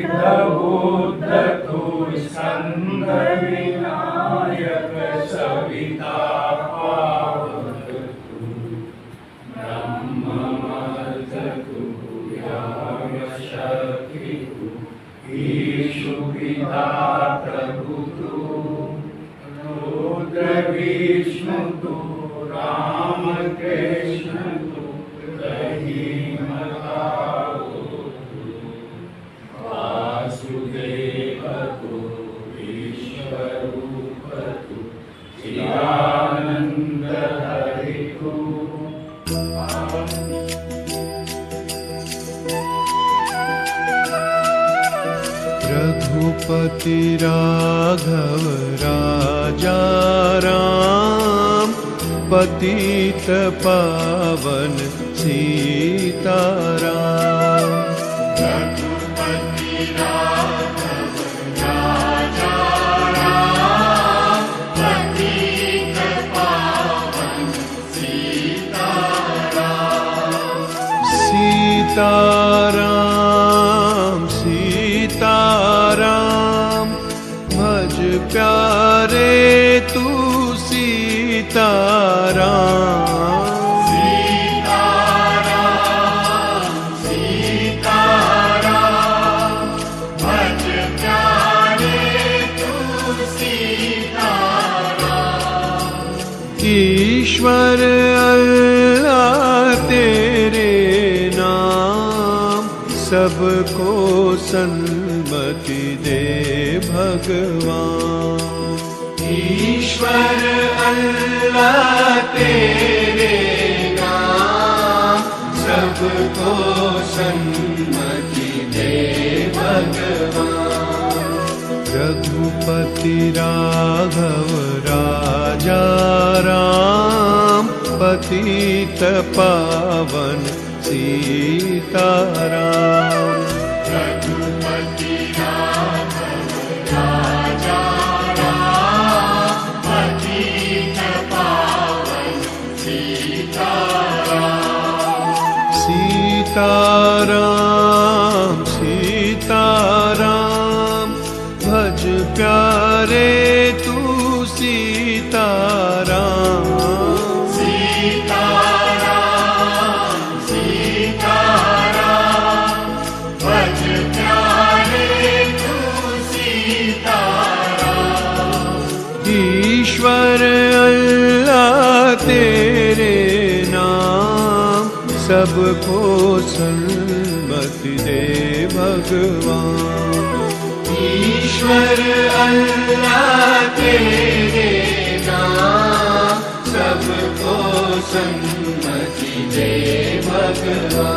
बुद्ध तु स्कंद विनायक सविता पावक तु ब्रह्ममर्थ तु शक्ति तु ईशु पिता प्रभु तु रुद्र विष्णु तु राम कृष्ण तु रहीमताओ वासुदेव तु विश्वरूप तु चिदानंद हरि तु रघुपति राघव राजा राम पतित पावन सीताराम। रघुपति राघव राजा राम पतित पावन सीताराम। सीताराम सीताराम भज प्यारे तू सीताराम। सीताराम सीताराम भज प्यारे तू सीताराम। ईश्वर अल्लाह तेरे नाम सबको सन्मति दे भगवान। ईश्वर अल्लाह तेरे नाम सबको सन्मति दे भगवान। रघुपति राघव राजा राम पतित पावन सीताराम। रघुपति राघव राजा राम पतित पावन सीताराम। सीताराम सीताराम भज प्यारे तू सीताराम। सीताराम सीताराम भज प्यारे तू सीताराम। ईश्वर अल्लाह तेरे नाम सबको सन्मति दे भगवान। ईश्वर अल्लाह तेरे नाम सबको सन्मति दे भगवान।